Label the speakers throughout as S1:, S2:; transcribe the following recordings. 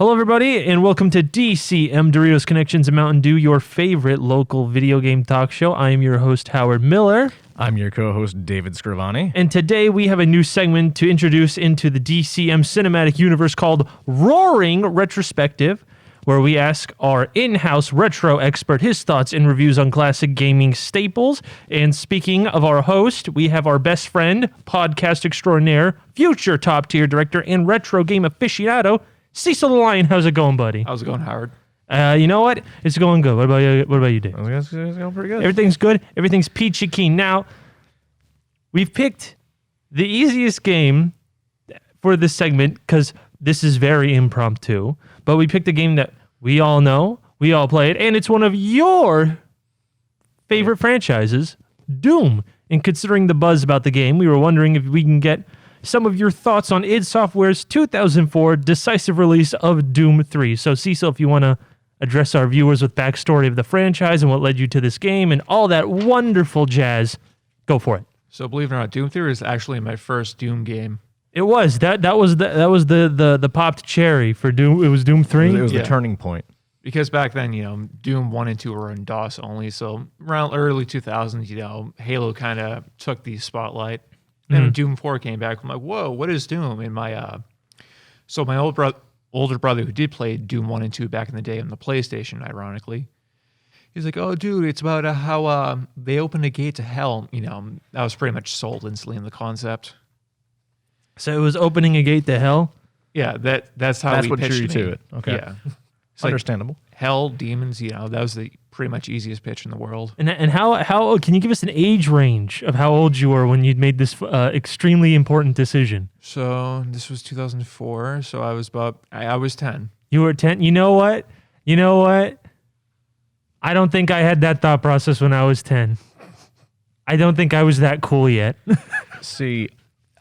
S1: Hello, everybody, and welcome to DCM Doritos Connections and Mountain Dew, your favorite local video game talk show. I am your host, Howard Miller.
S2: I'm your co-host, David Scrivani.
S1: And today we have a new segment to introduce into the DCM cinematic universe called Roaring Retrospective, where we ask our in-house retro expert his thoughts and reviews on classic gaming staples. And speaking of our host, we have our best friend, podcast extraordinaire, future top-tier director, and retro game aficionado, Cecil the Lion. How's it going, buddy?
S3: How's it going, Howard?
S1: You know what? It's going good. What about you, Dave?
S2: It's going pretty good.
S1: Everything's good. Everything's peachy keen. Now, we've picked the easiest game for this segment because this is very impromptu. But we picked a game that we all know, we all played, and it's one of your favorite franchises, Doom. And considering the buzz about the game, we were wondering if we can get some of your thoughts on id Software's 2004 decisive release of Doom 3. So, Cecil, if you want to address our viewers with backstory of the franchise and what led you to this game and all that wonderful jazz, go for it.
S3: So, believe it or not, Doom 3 is actually my first Doom game.
S1: It was that was the popped cherry for Doom. It was Doom 3.
S2: It was the turning point.
S3: Because back then, Doom 1 and 2 were in DOS only. So around early 2000s, Halo kind of took the spotlight. Then when Doom 4 came back, I'm like, whoa, what is Doom? And my older brother who did play Doom 1 and 2 back in the day on the PlayStation, ironically, he's like, oh, dude, it's about how they opened a gate to hell. I was pretty much sold instantly in the concept.
S1: So it was opening a gate to hell?
S3: Yeah, that's how
S2: That's
S3: we
S2: what drew
S3: pitched
S2: you
S3: me.
S2: to it. Okay.
S3: Yeah. It's
S2: Understandable.
S3: Like hell, demons, that was the pretty much easiest pitch in the world.
S1: And how can you give us an age range of how old you were when you'd made this extremely important decision?
S3: So this was 2004. So I was I was 10.
S1: You were 10. You know what? I don't think I had that thought process when I was 10. I don't think I was that cool yet.
S2: See,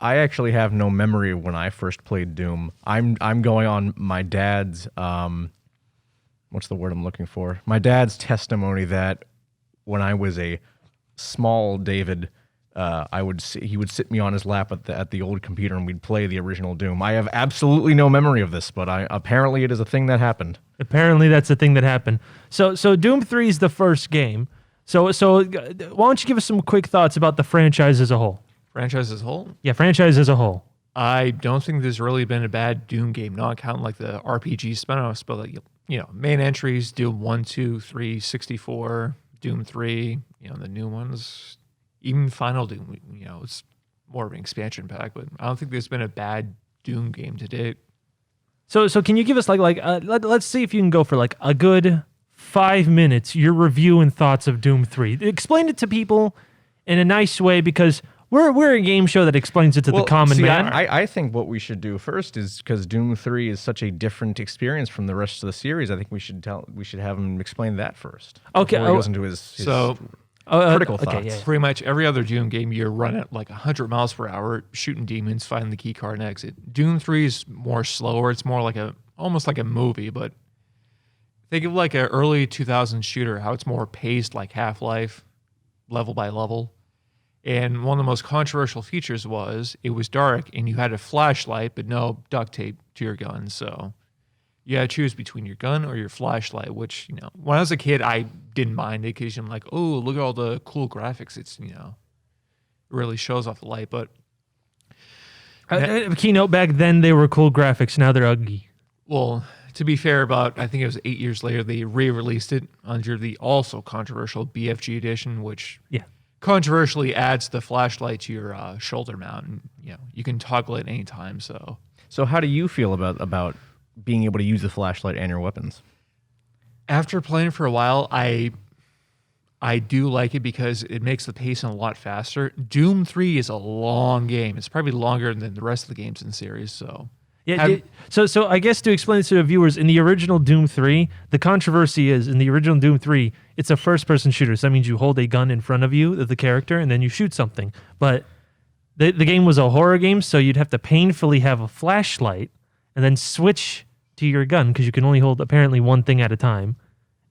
S2: I actually have no memory of when I first played Doom. I'm going on my dad's what's the word I'm looking for? My dad's testimony that when I was a small David, he would sit me on his lap at the old computer and we'd play the original Doom. I have absolutely no memory of this, but apparently it is a thing that happened.
S1: Apparently that's a thing that happened. So Doom 3 is the first game. So why don't you give us some quick thoughts about the franchise as a whole?
S3: Franchise as a whole?
S1: Yeah, franchise as a whole.
S3: I don't think there's really been a bad Doom game, not counting like the RPG spin-offs, but main entries, Doom 1, 2, 3, 64, Doom 3, the new ones, even Final Doom, it's more of an expansion pack, but I don't think there's been a bad Doom game to date.
S1: So can you give us let's see if you can go for like a good 5 minutes, your review and thoughts of Doom 3. Explain it to people in a nice way because we're a game show that explains it to the common man.
S2: I think what we should do first is, because Doom 3 is such a different experience from the rest of the series, I think we should have him explain that first.
S1: Okay.
S2: Before he goes into his critical thoughts.
S1: Okay, yeah.
S3: Pretty much every other Doom game, you run at like 100 miles per hour, shooting demons, finding the key card and exit. Doom 3 is more slower. It's more like almost like a movie, but think of like an early 2000s shooter, how it's more paced like Half-Life, level by level. And one of the most controversial features was it was dark and you had a flashlight, but no duct tape to your gun. So you had to choose between your gun or your flashlight, which, when I was a kid, I didn't mind it because I'm like, oh, look at all the cool graphics. It's, it really shows off the light. But
S1: Keynote back then, they were cool graphics. Now they're ugly.
S3: Well, to be fair, I think it was 8 years later, they re-released it under the also controversial BFG edition, which controversially adds the flashlight to your shoulder mount. And, you can toggle it anytime. So
S2: how do you feel about being able to use the flashlight and your weapons?
S3: After playing for a while, I do like it because it makes the pacing a lot faster. Doom 3 is a long game. It's probably longer than the rest of the games in the series. So
S1: yeah. So I guess to explain this to the viewers, in the original Doom 3, the controversy is in the original Doom 3, it's a first-person shooter. So that means you hold a gun in front of you, of the character, and then you shoot something. But the game was a horror game, so you'd have to painfully have a flashlight and then switch to your gun because you can only hold apparently one thing at a time.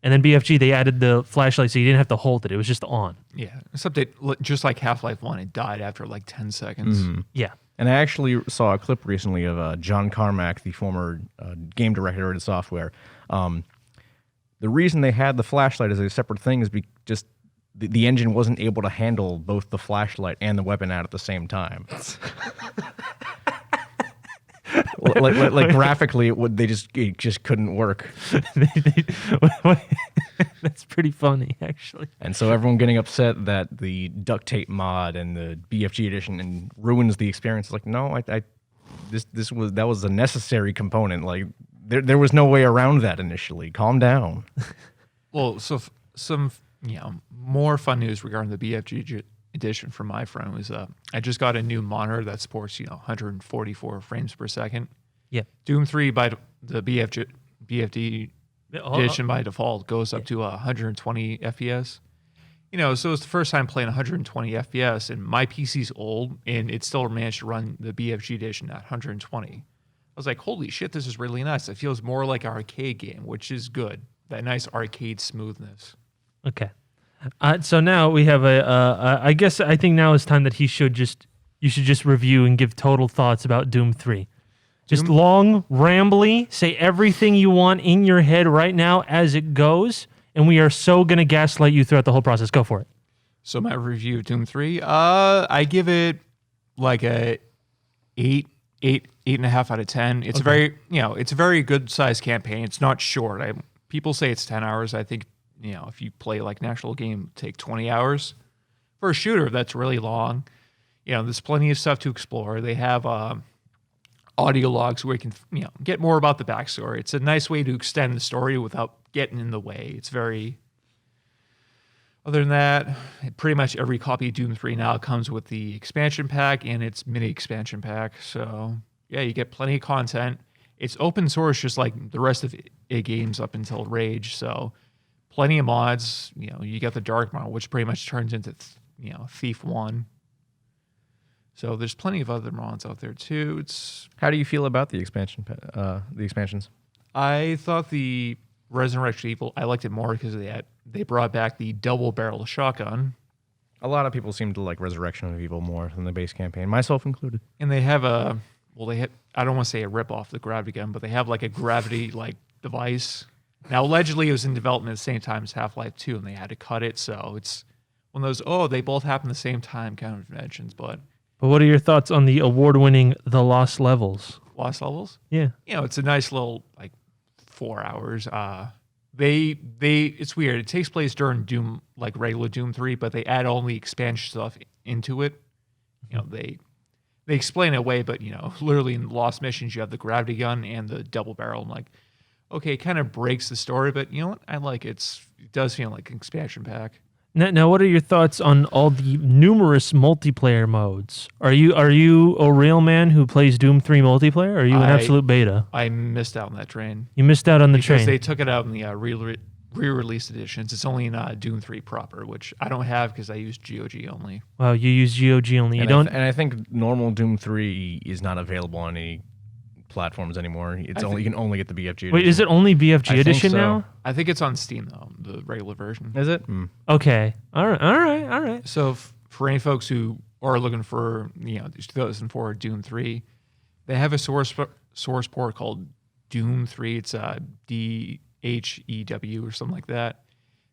S1: And then BFG, they added the flashlight so you didn't have to hold it. It was just on.
S3: Yeah, except just like Half-Life 1, it died after like 10 seconds.
S2: Mm-hmm.
S1: Yeah.
S2: And I actually saw a clip recently of John Carmack, the former game director at Software. The reason they had the flashlight as a separate thing is just the engine wasn't able to handle both the flashlight and the weapon out at the same time. like graphically, it just couldn't work.
S1: That's pretty funny, actually.
S2: And so everyone getting upset that the duct tape mod and the BFG edition ruins the experience. It's like, no, that was a necessary component. Like there was no way around that initially. Calm down.
S3: Well, so some more fun news regarding the BFG edition from my friend was I just got a new monitor that supports 144 frames per second.
S1: Yeah.
S3: Doom 3 by the BFD edition by default goes up to 120 FPS. So it's the first time playing 120 FPS, and my PC's old, and it still managed to run the BFG edition at 120. I was like, holy shit, this is really nice. It feels more like an arcade game, which is good. That nice arcade smoothness.
S1: Okay. So now we have I think now is time that you should just review and give total thoughts about Doom 3. Just long, rambly, say everything you want in your head right now as it goes, and we are so going to gaslight you throughout the whole process. Go for it.
S3: So my review of Doom 3, I give it like a 8.5 out of 10. It's it's a very good sized campaign. It's not short. People say it's 10 hours. I think, if you play like an actual game, take 20 hours. For a shooter, that's really long. There's plenty of stuff to explore. They have audio logs where you can, get more about the backstory. It's a nice way to extend the story without getting in the way. It's very... Other than that, pretty much every copy of Doom 3 now comes with the expansion pack and its mini expansion pack. So, yeah, you get plenty of content. It's open source just like the rest of it games up until Rage. So, plenty of mods. You got the Dark mod, which pretty much turns into, Thief 1. So, there's plenty of other mods out there, too.
S2: How do you feel about the expansions?
S3: I thought the Resurrection Evil, I liked it more because they brought back the double barrel shotgun.
S2: A lot of people seem to like Resurrection of Evil more than the base campaign, myself included.
S3: And they have I don't want to say a rip off the gravity gun, but they have like a gravity device. Now allegedly it was in development at the same time as Half-Life 2 and they had to cut it, so it's one of those they both happen at the same time kind of inventions, but
S1: what are your thoughts on the award-winning The Lost Levels?
S3: Lost Levels?
S1: Yeah.
S3: It's a nice little 4 hours. It's weird. It takes place during Doom, like regular Doom 3, but they add all the expansion stuff into it. They explain it away, but literally in Lost Missions, you have the gravity gun and the double barrel. I'm like, okay, it kind of breaks the story, but you know what? I like it. It does feel like an expansion pack.
S1: Now, what are your thoughts on all the numerous multiplayer modes? Are you a real man who plays Doom 3 multiplayer? Or are you an absolute beta?
S3: I missed out on that train.
S1: You missed out on the train.
S3: Because they took it out in the re-release editions. It's only in Doom 3 proper, which I don't have because I use GOG only.
S1: Wow, you use GOG only. And
S2: I think normal Doom 3 is not available on any platforms anymore. You can only get the BFG edition.
S1: Wait, is it only BFG edition now?
S3: I think it's on Steam though, the regular version.
S2: Is it?
S1: Okay. All right.
S3: So for any folks who are looking for 2004 Doom 3, they have a source port called Doom 3. It's DHEW or something like that.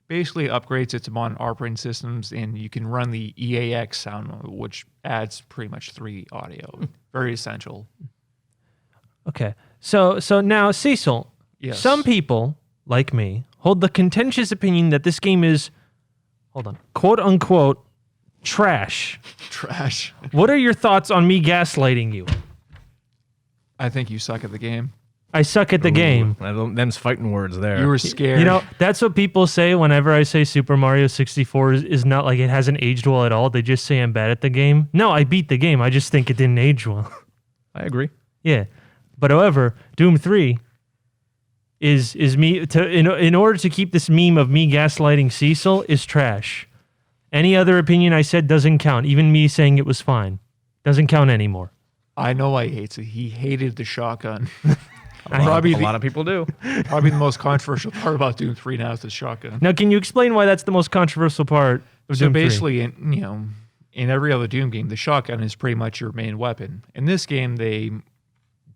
S3: Basically upgrades it to modern operating systems, and you can run the EAX sound mode, which adds pretty much 3 audio. Very essential.
S1: Okay. So now, Cecil,
S3: yes.
S1: Some people, like me, hold the contentious opinion that this game is, quote unquote, trash.
S3: Trash.
S1: What are your thoughts on me gaslighting you?
S3: I think you suck at the game.
S1: I suck at the game.
S2: Them's fighting words there.
S3: You were scared.
S1: That's what people say whenever I say Super Mario 64 is not like it hasn't aged well at all. They just say I'm bad at the game. No, I beat the game. I just think it didn't age well.
S2: I agree.
S1: Yeah. But however, Doom 3 is me in order to keep this meme of me gaslighting Cecil is trash. Any other opinion I said doesn't count. Even me saying it was fine doesn't count anymore.
S3: I know why he hates it. He hated the shotgun.
S2: A lot of people do.
S3: Probably the most controversial part about Doom 3 now is the shotgun.
S1: Now, can you explain why that's the most controversial part of Doom 3?
S3: So basically, in every other Doom game, the shotgun is pretty much your main weapon. In this game, they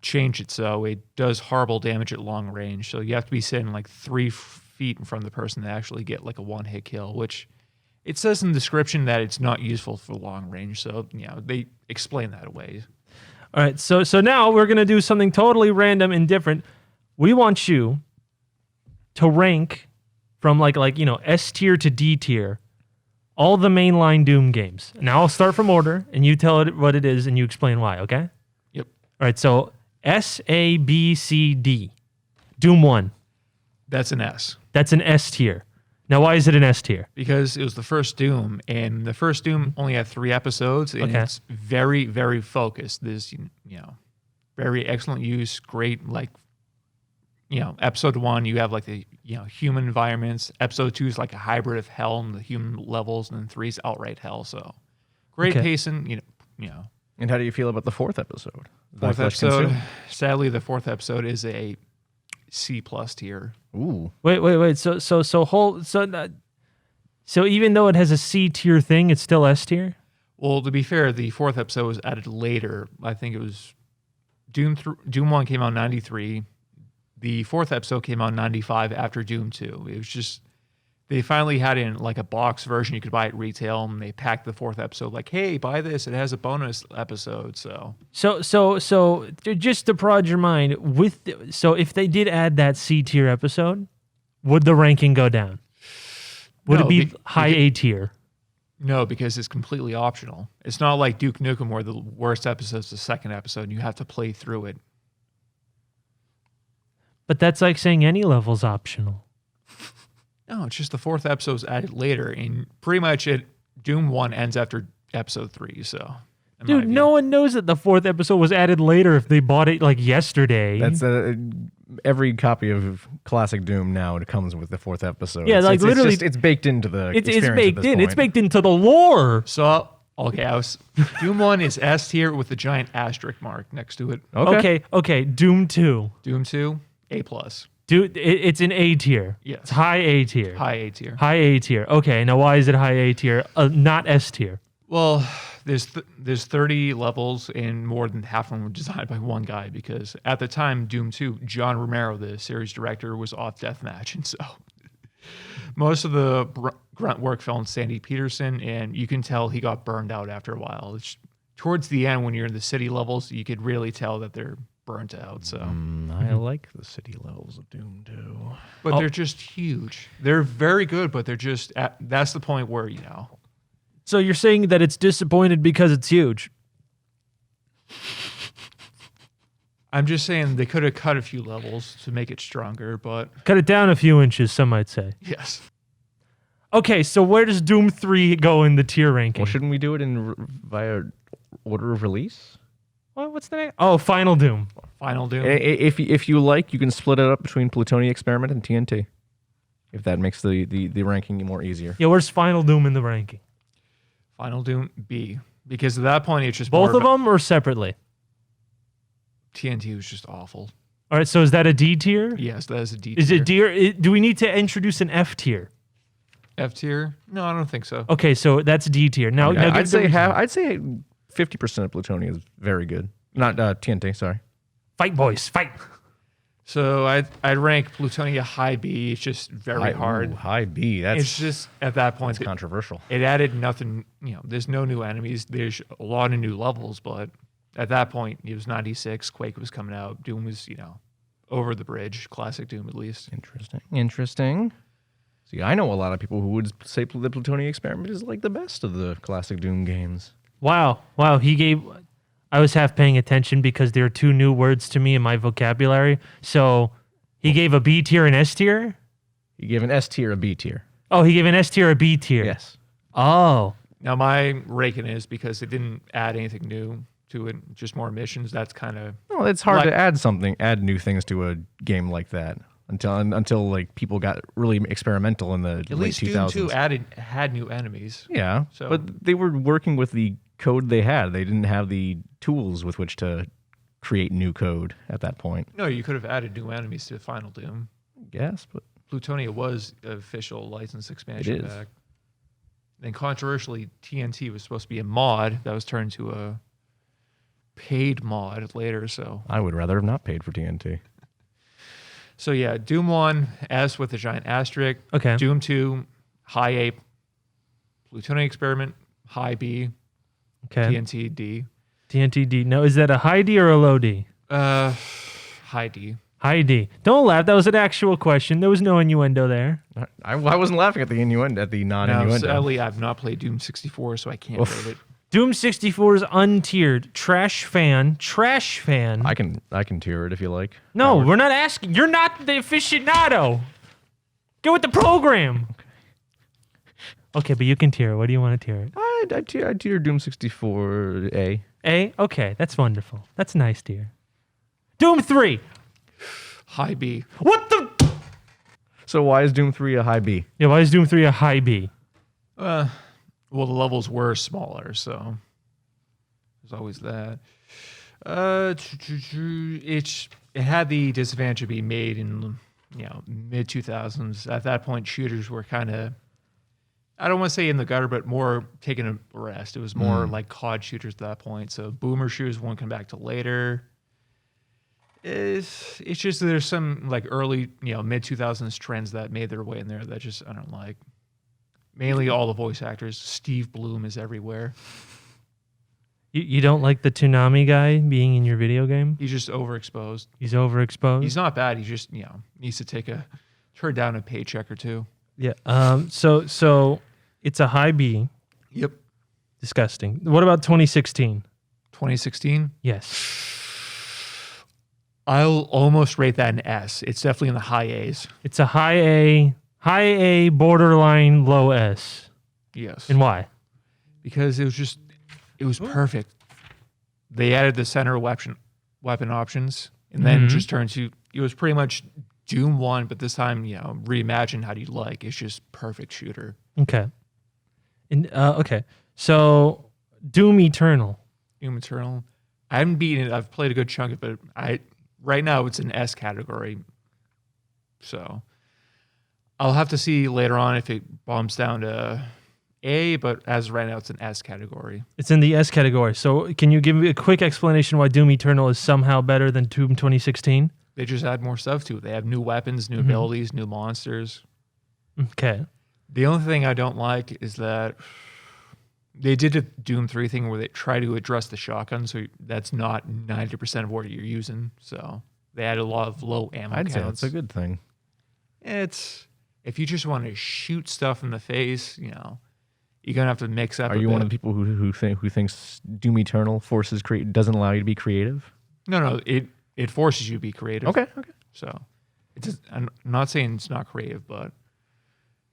S3: changed it so it does horrible damage at long range. So you have to be sitting like 3 feet in front of the person to actually get like a one-hit kill, which it says in the description that it's not useful for long range. So, they explain that away.
S1: All right, so now we're going to do something totally random and different. We want you to rank from like S tier to D tier all the mainline Doom games. Now I'll start from order, and you tell it what it is, and you explain why, okay?
S3: Yep.
S1: All right, so S, A, B, C, D. Doom 1.
S3: That's an S.
S1: That's an S tier. Now, why is it an S tier?
S3: Because it was the first Doom, and the first Doom only had 3 episodes, and it's very, very focused. There's, very excellent use, great, episode 1, you have like the, human environments. Episode 2 is like a hybrid of hell and the human levels, and then 3 is outright hell. So great pacing,
S2: And how do you feel about the 4th episode?
S3: Fourth episode, sadly, the 4th episode is a C+ tier.
S2: Ooh.
S1: Wait. So even though it has a C tier thing, it's still S tier?
S3: Well, to be fair, the 4th episode was added later. I think it was Doom 1 came out in 93. The 4th episode came out in 95 after Doom 2. It was just, they finally had it in like a box version you could buy at retail, and they packed the 4th episode like, hey, buy this. It has a bonus episode. So
S1: just to prod your mind, so if they did add that C tier episode, would the ranking go down? Would it be high A tier?
S3: No, because it's completely optional. It's not like Duke Nukem where the worst episode is the 2nd episode and you have to play through it.
S1: But that's like saying any level's optional.
S3: No, it's just the 4th episode's added later, and pretty much Doom 1 ends after episode 3, so.
S1: Dude, no one knows that the 4th episode was added later if they bought it like yesterday.
S2: That's every copy of classic Doom now. It comes with the 4th episode.
S1: Yeah, literally,
S2: it's baked into the.
S1: It's baked in. It's baked into the lore.
S3: So Doom 1 is S tier with a giant asterisk mark next to it.
S1: Okay. Doom 2.
S3: Doom 2, A+.
S1: Dude, it's an A tier.
S3: Yes.
S1: It's high A tier.
S3: High A tier.
S1: High A tier. Okay, now why is it high A tier? Not S tier.
S3: Well, there's 30 levels, and more than half of them were designed by one guy, because at the time, Doom 2, John Romero, the series director, was off deathmatch, and so most of the grunt work fell on Sandy Peterson, and you can tell he got burned out after a while. Towards the end, when you're in the city levels, you could really tell that they're burnt out. So
S2: I like the city levels of Doom 2.
S3: But they're just huge. They're very good, but they're just that's the point where,
S1: So you're saying that it's disappointed because it's huge?
S3: I'm just saying they could have cut a few levels to make it stronger, but
S1: Cut it down a few inches, some might say.
S3: yes.
S1: Okay, so where does Doom 3 go in the tier ranking?
S2: Well, shouldn't we do it via order of release?
S1: What's the name? Oh, Final Doom.
S3: Final Doom.
S2: If you like, you can split it up between Plutonia Experiment and TNT. If that makes the ranking more easier.
S1: Yeah, where's Final Doom in the ranking?
S3: Final Doom B. Because at that point, it's just
S1: Both of them or separately?
S3: TNT was just awful.
S1: All right, so is that a D tier?
S3: Yes, that is a D tier.
S1: Is it D? Do we need to introduce an F tier?
S3: F tier? No, I don't think so.
S1: Okay, so that's D tier. Now,
S2: I'd say 50% of Plutonia is very good. Not TNT, sorry.
S1: Fight, boys, fight.
S3: So I'd rank Plutonia high B. It's just very hard.
S2: Ooh, high B.
S3: It's just at that point
S2: That's controversial.
S3: It added nothing. There's no new enemies. There's a lot of new levels, but at that point it was 96. Quake was coming out. Doom was over the bridge. Classic Doom, at least.
S2: Interesting. See, I know a lot of people who would say the Plutonia Experiment is like the best of the classic Doom games.
S1: Wow. I was half paying attention because there are 2 new words to me in my vocabulary. So he gave a B tier and S tier?
S2: He gave an S tier, a B tier.
S1: Oh, he gave an S tier, a B tier.
S2: Yes.
S1: Oh.
S3: Now my ranking is because it didn't add anything new to it, just more missions. That's kind of
S2: Well, it's hard to add new things to a game like that until like people got really experimental in the
S3: at
S2: late
S3: least
S2: 2000s.
S3: Doom 2 had new enemies.
S2: Yeah,
S3: So-
S2: but they were working with the code they had. They didn't have the tools with which to create new code at that point.
S3: No, you could have added new enemies to Final Doom.
S2: Yes, but
S3: Plutonia was an official licensed expansion
S2: It is.
S3: pack. Then controversially, TNT was supposed to be a mod that was turned to a paid mod later. So
S2: I would rather have not paid for TNT.
S3: So yeah, Doom 1, S with a giant asterisk.
S1: Okay.
S3: Doom 2, high A, plutonium experiment, high B,
S1: Okay.
S3: TNT D.
S1: TNT D. Now, is that a high D or a low D?
S3: High D.
S1: High D. Don't laugh. That was an actual question. There was no innuendo there.
S2: I wasn't laughing at the innuendo, at the
S3: Now,
S2: non-innuendo.
S3: sadly, I've not played Doom 64, so I can't rate it.
S1: Doom 64 is untiered. Trash fan. Trash fan.
S2: I can tier it if you like.
S1: No, we're not asking. You're not the aficionado. Go with the program. Okay, but you can tier it. What do you want to tier it?
S2: I tier Doom 64 A.
S1: A? Okay, that's wonderful. That's nice, dear. Doom 3.
S3: High B.
S1: What the?
S2: So why is Doom 3 a high B?
S1: Yeah, why is Doom 3 a high B?
S3: Well, the levels were smaller, so there's always that. It had the disadvantage of being made in mid 2000s. At that point, shooters were kind of, I don't want to say in the gutter, but more taking a rest. It was more like COD shooters at that point. So boomer shooters won't come back till later. It's just there's some like early mid 2000s trends that made their way in there that just I don't like. Mainly all the voice actors. Steve Bloom is everywhere.
S1: You don't like the Toonami guy being in your video game?
S3: He's just overexposed.
S1: He's overexposed?
S3: He's not bad. He just needs to turn down a paycheck or two.
S1: Yeah. So it's a high B.
S3: Yep.
S1: Disgusting. What about 2016?
S3: 2016?
S1: Yes.
S3: I'll almost rate that an S. It's definitely in the high A's.
S1: It's a high A, borderline low S.
S3: Yes.
S1: And why?
S3: Because it was perfect. They added the center weapon options, and then just turned to it was pretty much Doom 1, but this time reimagined how do you like. It's just perfect shooter.
S1: Okay. And okay. So Doom Eternal.
S3: Doom Eternal. I haven't beaten it. I've played a good chunk of it. Right now it's an S category. So I'll have to see later on if it bumps down to A, but as of right now, it's an S category.
S1: It's in the S category. So can you give me a quick explanation why Doom Eternal is somehow better than Doom 2016?
S3: They just add more stuff to it. They have new weapons, new abilities, new monsters.
S1: Okay.
S3: The only thing I don't like is that they did a Doom 3 thing where they try to address the shotgun, so that's not 90% of what you're using. So they added a lot of low ammo
S2: I'd
S3: counts.
S2: say that's a good thing.
S3: It's if you just want to shoot stuff in the face, you're gonna have to mix up.
S2: Are you one of the people who thinks Doom Eternal doesn't allow you to be creative?
S3: No, it forces you to be creative.
S2: Okay.
S3: So I'm not saying it's not creative, but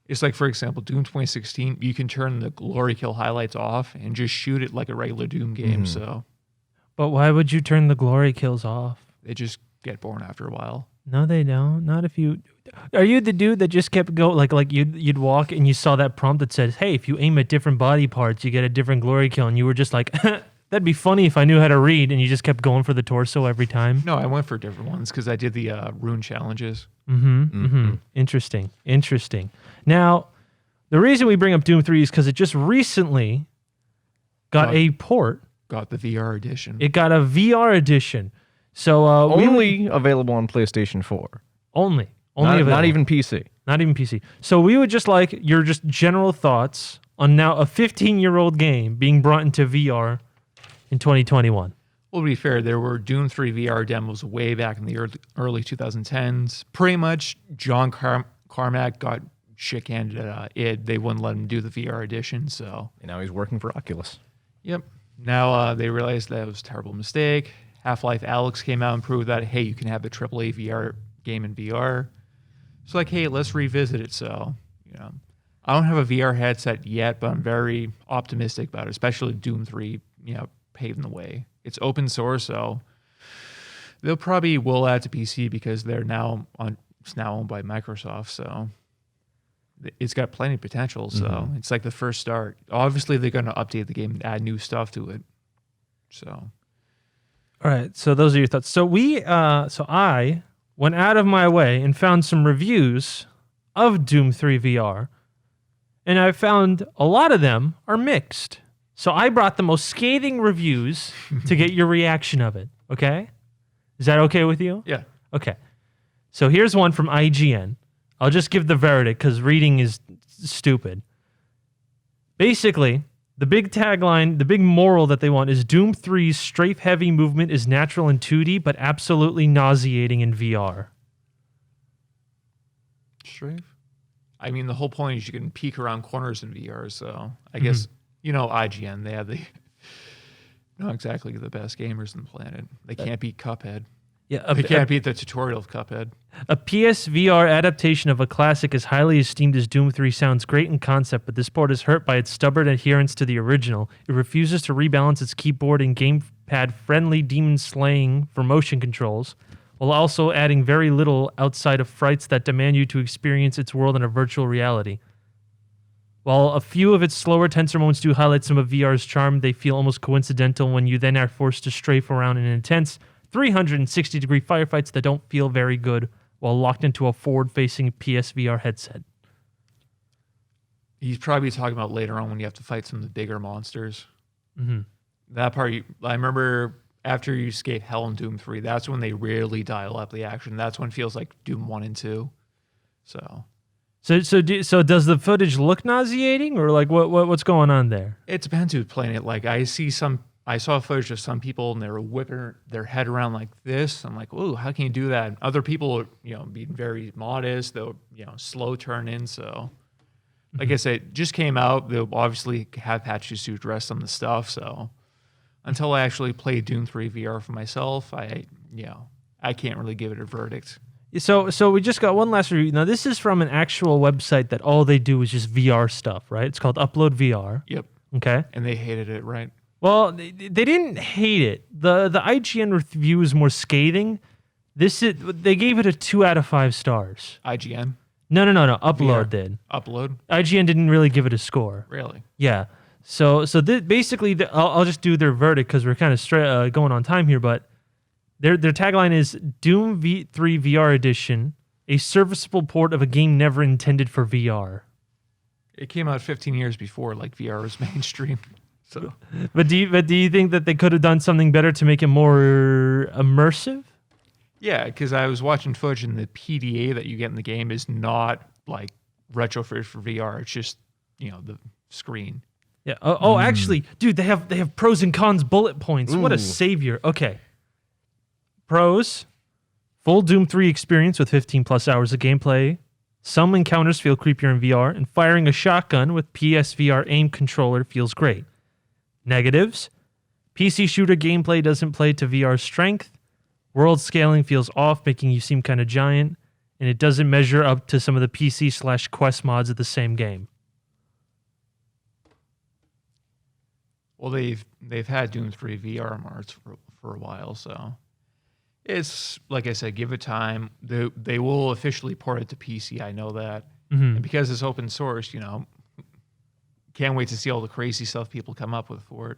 S3: it's like, for example, Doom 2016, you can turn the glory kill highlights off and just shoot it like a regular Doom game. So
S1: But why would you turn the glory kills off?
S3: they just get bored after a while.
S1: No, they don't. Not if you. Are you the dude that just kept going like you'd walk and you saw that prompt that says, "Hey, if you aim at different body parts, you get a different glory kill," and you were just like, "That'd be funny if I knew how to read," and you just kept going for the torso every time.
S3: No, I went for different ones because I did the rune challenges.
S1: Interesting. Now, the reason we bring up Doom 3 is because it just recently got a port.
S3: Got the VR edition.
S1: It got a VR edition. So
S2: Only available on PlayStation 4.
S1: Only
S2: Not
S1: available.
S2: even PC.
S1: Not even PC. So we would just like your just general thoughts on now a 15-year-old game being brought into VR in 2021.
S3: Well, to be fair, there were Doom 3 VR demos way back in the early 2010s. Pretty much John Carmack got shit-handed at id. They wouldn't let him do the VR edition, so...
S2: And now he's working for Oculus.
S3: Yep. Now they realized that it was a terrible mistake. Half-Life Alyx came out and proved that, hey, you can have the AAA VR game in VR. It's like, hey, let's revisit it. So, I don't have a VR headset yet, but I'm very optimistic about it, especially Doom 3, paving the way. It's open source, so they'll probably will add to PC because it's now owned by Microsoft, so it's got plenty of potential. So it's like the first start. Obviously, they're going to update the game and add new stuff to it. So...
S1: All right, so those are your thoughts. So I went out of my way and found some reviews of Doom 3 VR, and I found a lot of them are mixed. So I brought the most scathing reviews to get your reaction of it. Okay? Is that okay with you?
S3: Yeah.
S1: Okay. So here's one from IGN. I'll just give the verdict because reading is stupid. Basically, the big tagline, the big moral that they want is Doom 3's strafe-heavy movement is natural in 2D, but absolutely nauseating in VR.
S3: Strafe? I mean, the whole point is you can peek around corners in VR, so I guess, IGN, they have not exactly the best gamers on the planet. They can't beat Cuphead.
S1: Yeah,
S3: They can't beat the tutorial of Cuphead.
S1: A PSVR adaptation of a classic as highly esteemed as Doom 3 sounds great in concept, but this port is hurt by its stubborn adherence to the original. It refuses to rebalance its keyboard and gamepad-friendly demon slaying for motion controls, while also adding very little outside of frights that demand you to experience its world in a virtual reality. While a few of its slower, tenser moments do highlight some of VR's charm, they feel almost coincidental when you then are forced to strafe around in intense 360-degree firefights that don't feel very good while locked into a forward-facing PSVR headset.
S3: He's probably talking about later on when you have to fight some of the bigger monsters.
S1: Mm-hmm.
S3: That part, I remember after you escape Hell in Doom 3, that's when they really dial up the action. That's when it feels like Doom 1 and 2. So
S1: does the footage look nauseating, or like what's going on there?
S3: it depends who's playing it. Like I saw footage of some people and they were whipping their head around like this. I'm like, ooh, how can you do that? And other people, being very modest, they'll, slow turn in. So, like I said, it just came out. They'll obviously have patches to address some of the stuff. So, until I actually play Doom 3 VR for myself, I can't really give it a verdict.
S1: So we just got one last review. Now, this is from an actual website that all they do is just VR stuff, right? It's called Upload VR.
S3: Yep.
S1: Okay.
S3: And they hated it, right?
S1: Well, they didn't hate it. The IGN review is more scathing. They gave it a 2 out of 5 stars.
S3: IGN?
S1: No. Upload
S3: VR.
S1: did.
S3: Upload?
S1: IGN didn't really give it a score.
S3: Really?
S1: Yeah. So basically, I'll just do their verdict because we're kind of going on time here. But their tagline is Doom 3 VR Edition, a serviceable port of a game never intended for VR.
S3: It came out 15 years before like VR was mainstream. So,
S1: But do you think that they could have done something better to make it more immersive?
S3: yeah, because I was watching footage and the PDA that you get in the game is not like retrofitted for VR. It's just, the screen.
S1: Yeah. Actually, dude, they have pros and cons bullet points. What a savior. Okay. Pros: full Doom 3 experience with 15 plus hours of gameplay. Some encounters feel creepier in VR, and firing a shotgun with PSVR aim controller feels great. Negatives: PC shooter gameplay doesn't play to VR's strength. World scaling feels off, making you seem kind of giant, and it doesn't measure up to some of the PC/Quest mods of the same game.
S3: Well, they've had Doom 3 VR mods for a while, so it's like I said, give it time. They will officially port it to PC. I know that, and because it's open source, can't wait to see all the crazy stuff people come up with for it.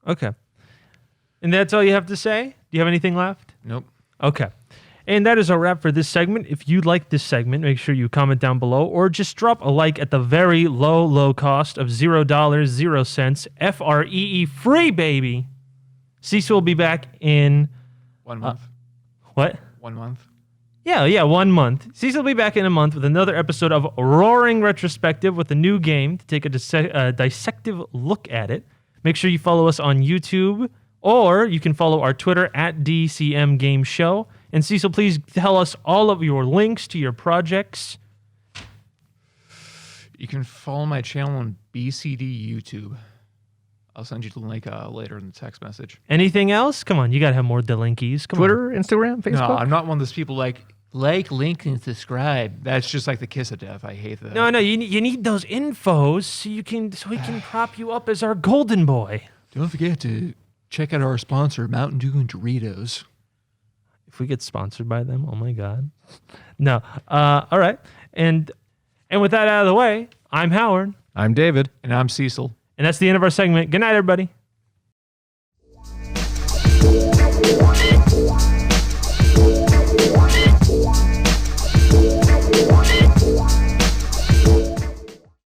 S1: Okay. And that's all you have to say? Do you have anything left?
S3: Nope.
S1: Okay. And that is our wrap for this segment. If you like this segment, make sure you comment down below or just drop a like at the very low cost of $0, 0 cents. FREE free, baby. Cecil will be back in
S3: 1 month.
S1: What?
S3: 1 month.
S1: Yeah, 1 month. Cecil will be back in a month with another episode of Roaring Retrospective with a new game to take a dissective look at it. Make sure you follow us on YouTube, or you can follow our Twitter at DCM Game Show. And Cecil, please tell us all of your links to your projects.
S3: You can follow my channel on BCD YouTube. I'll send you the link later in the text message.
S1: Anything else? Come on, you gotta have more delinkies. Come
S2: Twitter, Instagram, Facebook.
S3: No, I'm not one of those people like, link, and subscribe. That's just like the kiss of death. I hate that.
S1: No, you need those infos so we can prop you up as our golden boy.
S3: Don't forget to check out our sponsor, Mountain Dew and Doritos.
S1: If we get sponsored by them, oh my God. No. All right. And with that out of the way, I'm Howard.
S2: I'm David.
S3: And I'm Cecil.
S1: And that's the end of our segment. Good night, everybody.